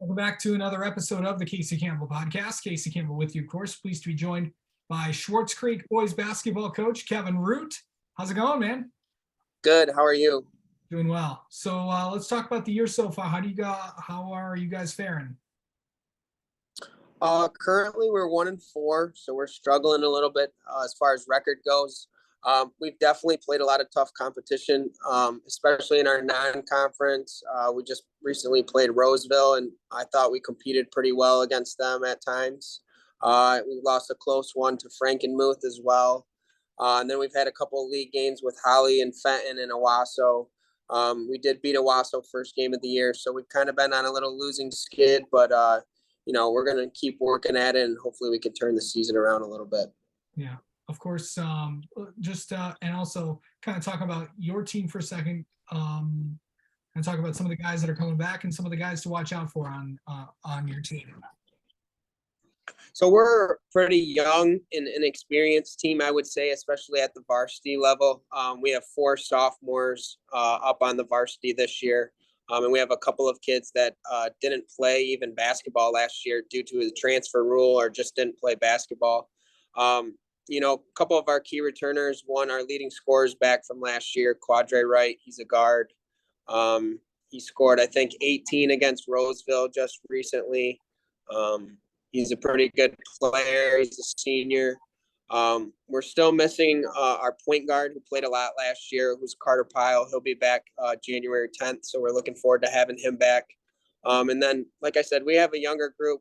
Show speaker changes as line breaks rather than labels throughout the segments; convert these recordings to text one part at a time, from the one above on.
Welcome back to another episode of the Casey Campbell Podcast. Casey Campbell with you, of course. Pleased to be joined by Swartz Creek boys basketball coach Kevin Root. How's it going, man?
Good. How are you?
Doing well. So let's talk about the year so far. How are you guys faring?
Currently we're 1-4, so we're struggling a little bit as far as record goes. We've definitely played a lot of tough competition, especially in our non-conference. We just recently played Roseville, and I thought we competed pretty well against them at times. We lost a close one to Frankenmuth as well. And then we've had a couple of league games with Holly and Fenton and Owasso. We did beat Owasso first game of the year, so we've kind of been on a little losing skid, but we're going to keep working at it, and hopefully we can turn the season around a little bit.
Yeah, of course. And also kind of talk about your team for a second, and talk about some of the guys that are coming back and some of the guys to watch out for on your team.
So we're a pretty young and inexperienced team, I would say, especially at the varsity level. We have 4 sophomores up on the varsity this year. And we have a couple of kids that didn't play even basketball last year due to the transfer rule or just didn't play basketball. A couple of our key returners, one, our leading scorers back from last year, Quadre Wright, he's a guard. He scored, I think, 18 against Roseville just recently. He's a pretty good player. He's a senior. We're still missing our point guard who played a lot last year, who's Carter Pyle. He'll be back January 10th, so we're looking forward to having him back. And then, like I said, we have a younger group.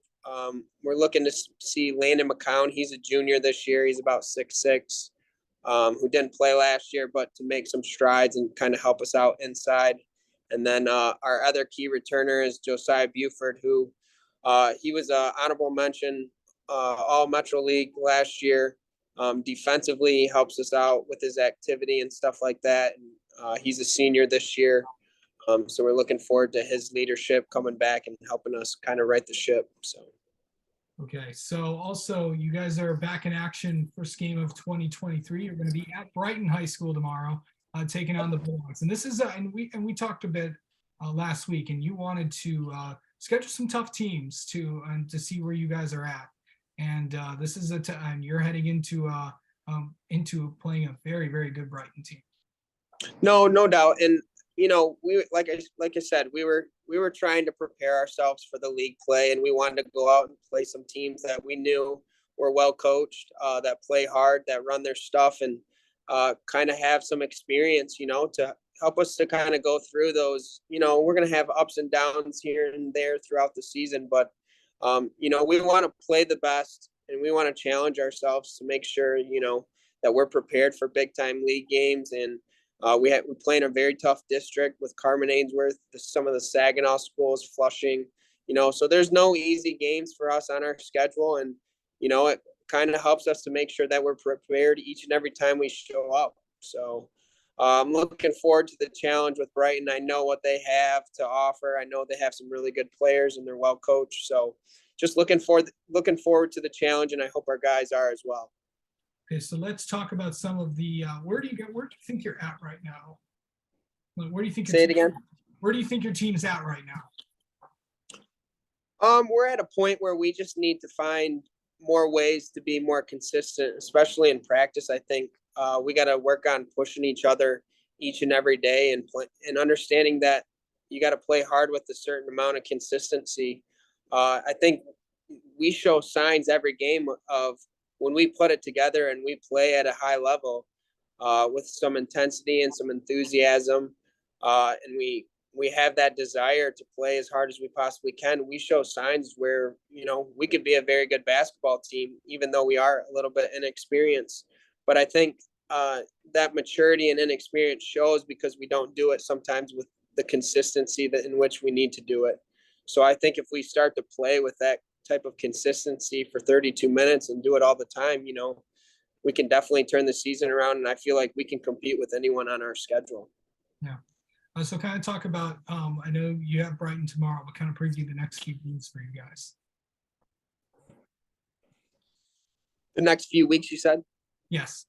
We're looking to see Landon McCown. He's a junior this year. He's about 6'6", who didn't play last year, but to make some strides and kind of help us out inside. And then our other key returner is Josiah Buford, who he was an honorable mention All Metro League last year. Defensively, he helps us out with his activity and stuff like that. And he's a senior this year. So we're looking forward to his leadership coming back and helping us kind of right the ship.
Okay. So also you guys are back in action first game of 2023. You're going to be at Brighton High School tomorrow, taking on the Bulldogs. And this is, and we talked a bit last week, and you wanted to schedule some tough teams to see where you guys are at. And this is a time you're heading into playing a very, very good Brighton team.
No doubt. And we like I said, we were trying to prepare ourselves for the league play, and we wanted to go out and play some teams that we knew were well coached, that play hard, that run their stuff, and kind of have some experience, to help us to kind of go through those. We're going to have ups and downs here and there throughout the season, but we want to play the best, and we want to challenge ourselves to make sure, that we're prepared for big time league games. And we play in a very tough district with Carmen Ainsworth, some of the Saginaw schools, Flushing, so there's no easy games for us on our schedule. And, it kind of helps us to make sure that we're prepared each and every time we show up. So I'm looking forward to the challenge with Brighton. I know what they have to offer. I know they have some really good players and they're well coached. So just looking forward to the challenge, and I hope our guys are as well.
Okay, so let's talk about some of the where do you think you're at right now? Where do you think?
Say it again.
Where do you think your team's at right now?
We're at a point where we just need to find more ways to be more consistent, especially in practice. I think we got to work on pushing each other each and every day, and understanding that you got to play hard with a certain amount of consistency. I think we show signs every game of when we put it together and we play at a high level with some intensity and some enthusiasm, and we have that desire to play as hard as we possibly can. We show signs where, we could be a very good basketball team, even though we are a little bit inexperienced. But I think that maturity and inexperience shows because we don't do it sometimes with the consistency in which we need to do it. So I think if we start to play with that type of consistency for 32 minutes and do it all the time, we can definitely turn the season around. And I feel like we can compete with anyone on our schedule.
Yeah. So kind of talk about, I know you have Brighton tomorrow, but kind of preview the next few games for you guys.
The next few weeks, you said?
Yes.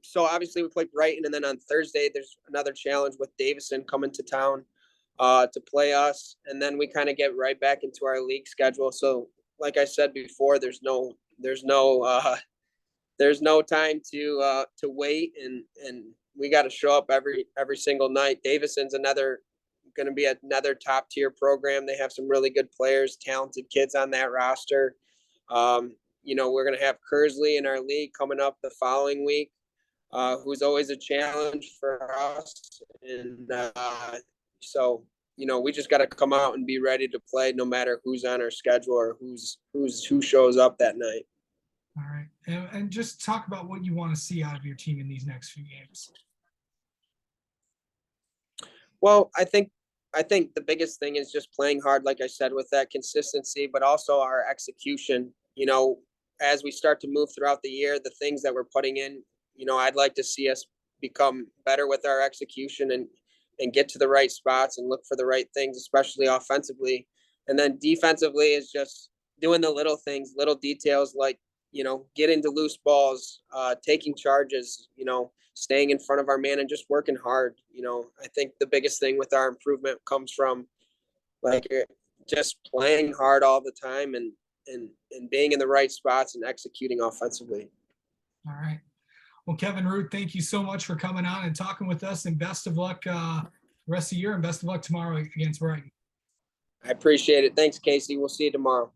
So obviously we play Brighton, and then on Thursday there's another challenge with Davison coming to town. to play us, and then we kind of get right back into our league schedule. So, like I said before, there's no time to wait, and we got to show up every single night. Davison's going to be another top tier program. They have some really good players, talented kids on that roster. We're going to have Kersley in our league coming up the following week, who's always a challenge for us. And so, we just got to come out and be ready to play no matter who's on our schedule or who shows up that night.
All right. And just talk about what you want to see out of your team in these next few games.
Well, I think the biggest thing is just playing hard, like I said, with that consistency, but also our execution. As we start to move throughout the year, the things that we're putting in, I'd like to see us become better with our execution and get to the right spots and look for the right things, especially offensively. And then defensively is just doing the little things, little details like, get into loose balls, taking charges, staying in front of our man and just working hard. I think the biggest thing with our improvement comes from just playing hard all the time and being in the right spots and executing offensively.
All right. Well, Kevin Root, thank you so much for coming on and talking with us, and best of luck the rest of the year, and best of luck tomorrow against Brighton.
I appreciate it. Thanks, Casey. We'll see you tomorrow.